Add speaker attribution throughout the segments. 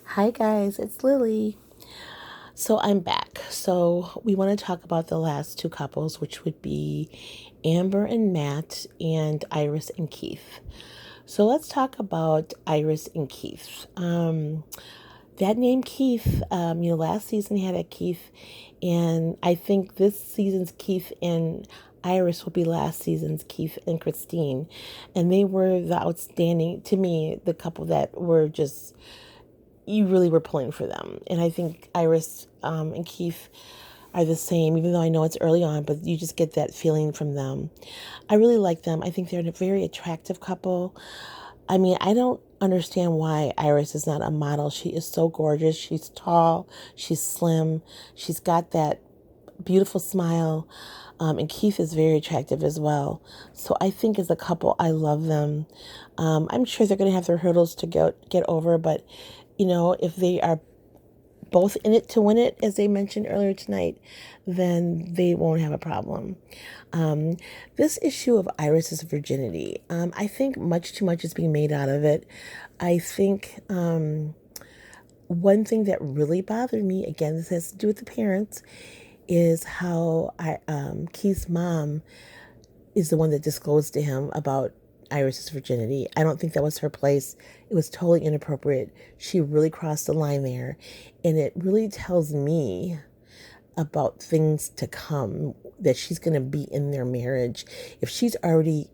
Speaker 1: Hi guys, it's Lily. So I'm back. So we want to talk about the last two couples, which would be Amber and Matt and Iris and Keith. So let's talk about Iris and Keith. That name Keith, last season he had a Keith, and I think this season's Keith and Iris will be last season's Keith and Christine. And they were the outstanding, to me, the couple that were just you really were pulling for them. And I think Iris and Keith are the same, even though I know it's early on, but you just get that feeling from them. I really like them. I think they're a very attractive couple. I mean, I don't understand why Iris is not a model. She is so gorgeous. She's tall, she's slim, she's got that beautiful smile. And Keith is very attractive as well. So I think as a couple, I love them. I'm sure they're going to have their hurdles to get over, but if they are both in it to win it, as they mentioned earlier tonight, then they won't have a problem. Um, this issue of Iris's virginity, I think much too much is being made out of it. I think one thing that really bothered me, again, this has to do with the parents, is how Keith's mom is the one that disclosed to him about Iris's virginity. I don't think that was her place. It was totally inappropriate. She really crossed the line there. And it really tells me about things to come that she's going to be in their marriage. If she's already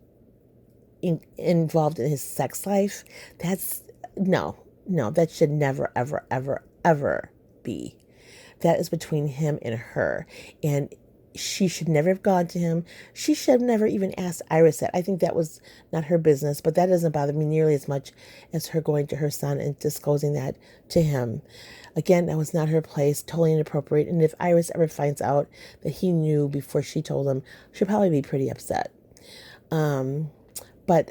Speaker 1: involved in his sex life, that's no, that should never, ever, ever, ever be. That is between him and her. And she should never have gone to him. She should have never even asked Iris that. I think that was not her business, but that doesn't bother me nearly as much as her going to her son and disclosing that to him. Again, that was not her place, totally inappropriate. And if Iris ever finds out that he knew before she told him, she'll probably be pretty upset. But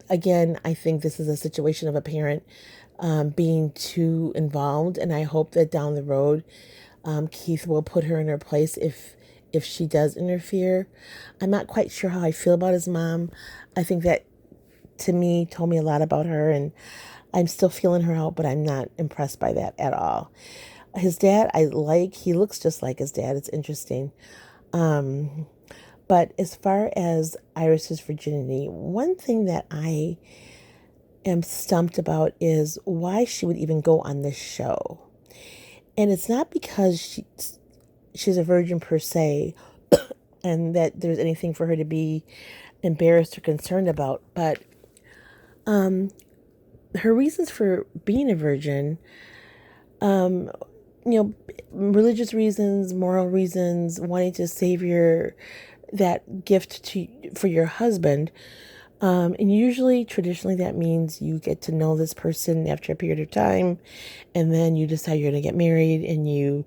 Speaker 1: again, I think this is a situation of a parent being too involved, and I hope that down the road, Keith will put her in her place if she does interfere. I'm not quite sure how I feel about his mom. I think that to me told me a lot about her, and I'm still feeling her out, but I'm not impressed by that at all. His dad, he looks just like his dad. It's interesting. But as far as Iris's virginity, one thing that I am stumped about is why she would even go on this show. And it's not because she's a virgin per se, and that there's anything for her to be embarrassed or concerned about, but her reasons for being a virgin, um, religious reasons, moral reasons, wanting to save that gift for your husband. And usually, traditionally, that means you get to know this person after a period of time, and then you decide you're going to get married, and you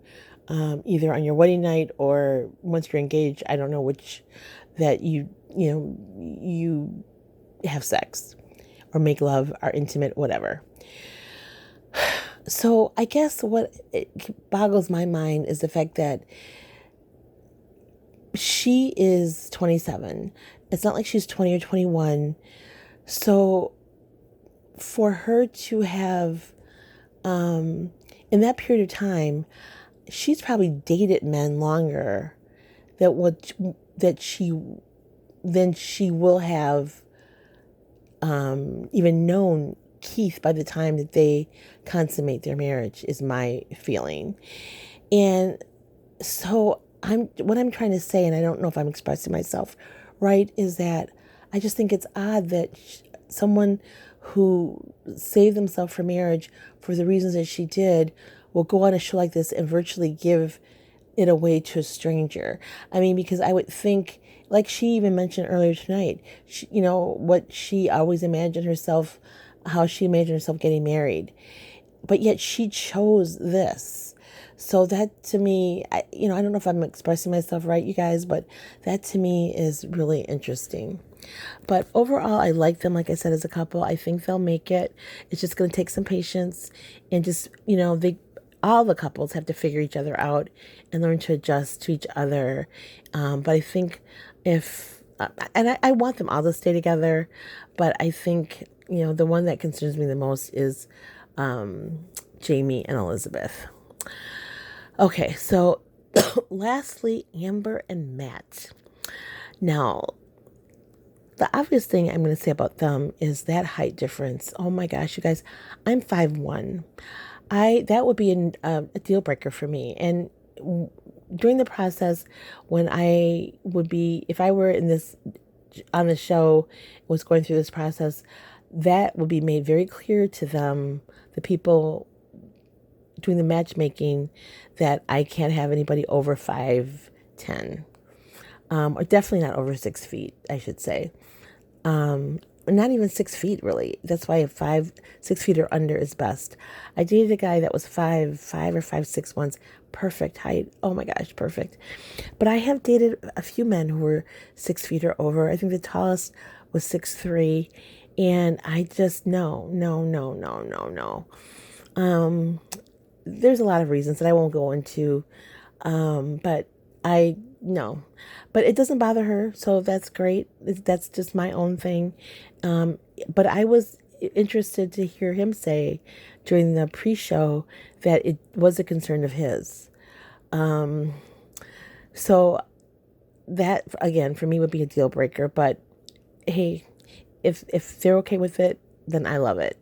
Speaker 1: either on your wedding night or once you're engaged, I don't know which, that you have sex or make love, are intimate, whatever. So I guess what it boggles my mind is the fact that she is 27. It's not like she's 20 or 21. So for her to have, in that period of time, she's probably dated men longer that she than she will have even known Keith by the time that they consummate their marriage, is my feeling. And so what I'm trying to say, and I don't know if I'm expressing myself right, is that I just think it's odd that someone who saved themselves for marriage for the reasons that she did will go on a show like this and virtually give it away to a stranger. I mean, because I would think, like she even mentioned earlier tonight, what she always imagined herself, how she imagined herself getting married, but yet she chose this. So that to me, I don't know if I'm expressing myself right, you guys, but that to me is really interesting. But overall, I like them, like I said, as a couple. I think they'll make it. It's just going to take some patience, and just, all the couples have to figure each other out and learn to adjust to each other. But I think I want them all to stay together, but I think, the one that concerns me the most is Jamie and Elizabeth. Okay, so lastly, Amber and Matt. Now, the obvious thing I'm going to say about them is that height difference. Oh my gosh, you guys, I'm 5'1". That would be a deal breaker for me. And during the process, when I would be, if I were in this on the show, was going through this process, that would be made very clear to them, the people doing the matchmaking, that I can't have anybody over 5'10", or definitely not over 6 feet, I should say. Not even 6 feet, really. That's why 6 feet or under is best. I dated a guy that was 5'5" or 5'6" once. Perfect height. Oh my gosh, perfect. But I have dated a few men who were 6 feet or over. I think the tallest was 6'3", and I just no. There's a lot of reasons that I won't go into, but I no, but it doesn't bother her, so that's great. That's just my own thing. But I was interested to hear him say during the pre-show that it was a concern of his. So that again for me would be a deal breaker. But hey, if they're okay with it, then I love it.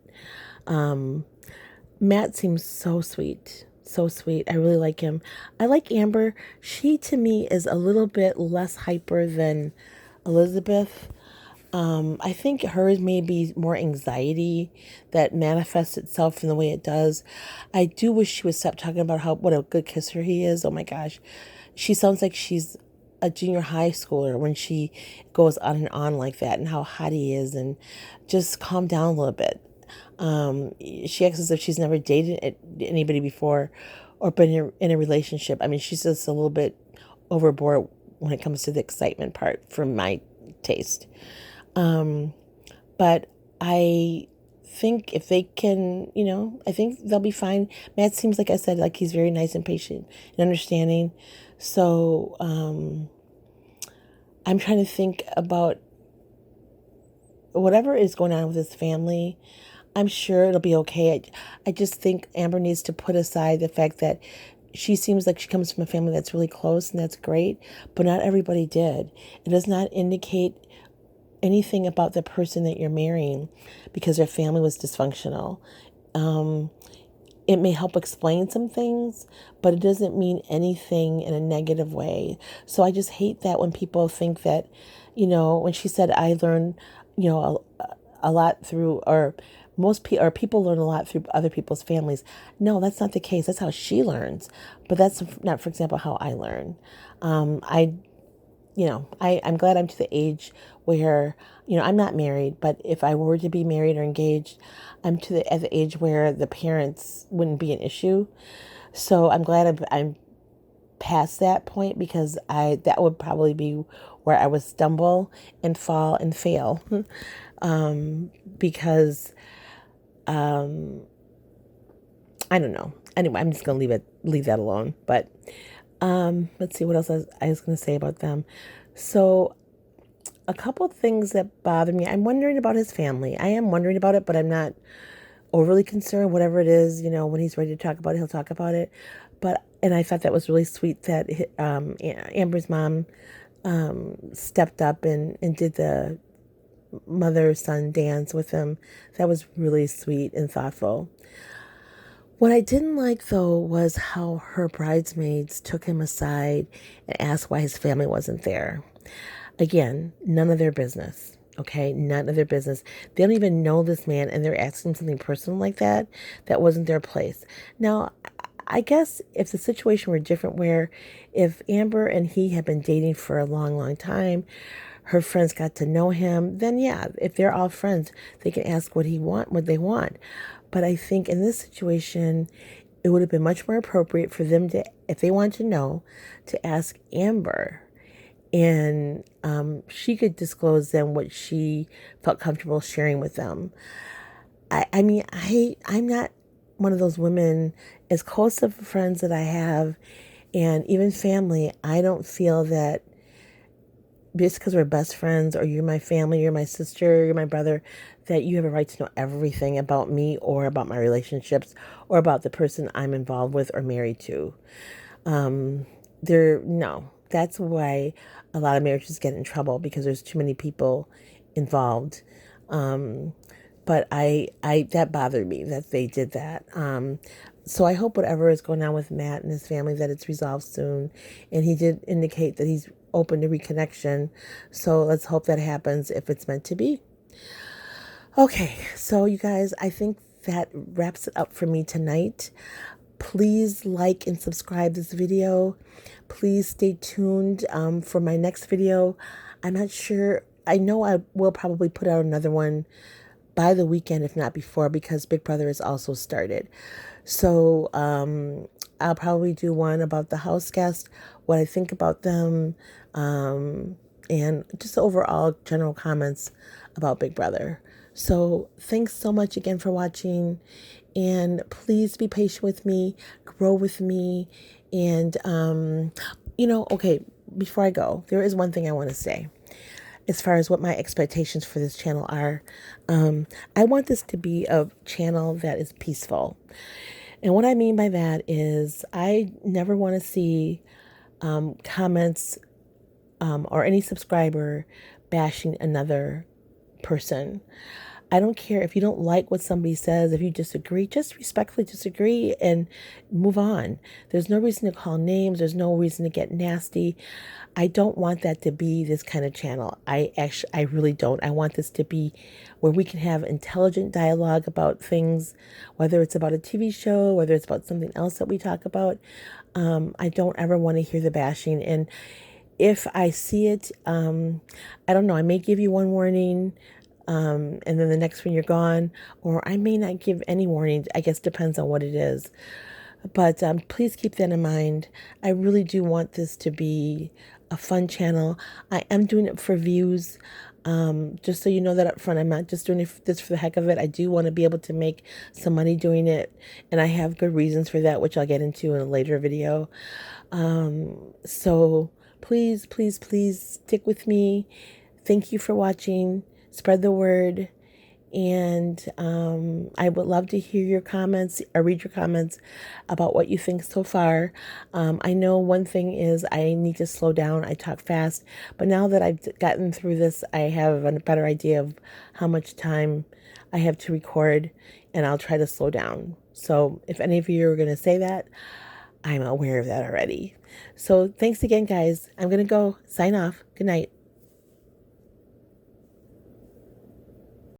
Speaker 1: Matt seems so sweet. So sweet. I really like him. I like Amber. She, to me, is a little bit less hyper than Elizabeth. I think hers may be more anxiety that manifests itself in the way it does. I do wish she would stop talking about what a good kisser he is. Oh my gosh. She sounds like she's a junior high schooler when she goes on and on like that, and how hot he is, and just calm down a little bit. She acts as if she's never dated anybody before or been in a relationship. I mean, she's just a little bit overboard when it comes to the excitement part for my taste. But I think if they can, I think they'll be fine. Matt seems, like I said, like he's very nice and patient and understanding. So, I'm trying to think about whatever is going on with his family. I'm sure it'll be okay. I just think Amber needs to put aside the fact that she seems like she comes from a family that's really close, and that's great, but not everybody did. It does not indicate anything about the person that you're marrying because their family was dysfunctional. It may help explain some things, but it doesn't mean anything in a negative way. So I just hate that when people think that, when she said, I learned, a lot through, or people learn a lot through other people's families. No, that's not the case. That's how she learns. But that's not, for example, how I learn. I'm glad I'm to the age where, I'm not married, but if I were to be married or engaged, I'm at the age where the parents wouldn't be an issue. So I'm glad I'm past that point, because that would probably be where I would stumble and fall and fail. Because I don't know. Anyway, I'm just gonna leave that alone. But let's see what else I was gonna say about them. So a couple of things that bother me. I'm wondering about his family. I am wondering about it, but I'm not overly concerned. Whatever it is, when he's ready to talk about it, he'll talk about it. And I thought that was really sweet that Amber's mom stepped up and did the mother-son dance with him. That was really sweet and thoughtful. What I didn't like, though, was how her bridesmaids took him aside and asked why his family wasn't there. Again, none of their business. Okay, none of their business. They don't even know this man, and they're asking something personal like that. That wasn't their place. Now, I guess if the situation were different, where if Amber and he had been dating for a long, long time, her friends got to know him, then yeah, if they're all friends, they can ask what they want. But I think in this situation, it would have been much more appropriate for them to, if they want to know, to ask Amber. And she could disclose then what she felt comfortable sharing with them. I mean, I'm not one of those women, as close of friends that I have, and even family, I don't feel that just because we're best friends, or you're my family, you're my sister, you're my brother, that you have a right to know everything about me or about my relationships or about the person I'm involved with or married to. No, that's why a lot of marriages get in trouble, because there's too many people involved. But that bothered me that they did that. So I hope whatever is going on with Matt and his family, that it's resolved soon. And he did indicate that he's open to reconnection. So let's hope that happens if it's meant to be. Okay, so you guys, I think that wraps it up for me tonight. Please like and subscribe this video. Please stay tuned for my next video. I'm not sure. I know I will probably put out another one by the weekend, if not before, because Big Brother has also started. So I'll probably do one about the house guest, what I think about them, and just overall general comments about Big Brother. So thanks so much again for watching, and please be patient with me, grow with me, and okay, before I go, there is one thing I want to say as far as what my expectations for this channel are. I want this to be a channel that is peaceful. And what I mean by that is I never want to see comments or any subscriber bashing another person. I don't care if you don't like what somebody says, if you disagree, just respectfully disagree and move on. There's no reason to call names. There's no reason to get nasty. I don't want that to be this kind of channel. I really don't. I want this to be where we can have intelligent dialogue about things, whether it's about a TV show, whether it's about something else that we talk about. I don't ever want to hear the bashing. And if I see it, I don't know, I may give you one warning, and then the next one you're gone, or I may not give any warning. I guess depends on what it is. But please keep that in mind. I really do want this to be a fun channel. I am doing it for views. Just so you know that up front, I'm not just doing this for the heck of it. I do want to be able to make some money doing it, and I have good reasons for that, which I'll get into in a later video. So please, please, please stick with me. Thank you for watching. Spread the word. And I would love to hear your comments or read your comments about what you think so far. I know one thing is I need to slow down. I talk fast, but now that I've gotten through this, I have a better idea of how much time I have to record, and I'll try to slow down. So if any of you are going to say that, I'm aware of that already. So thanks again, guys. I'm going to go sign off. Good night.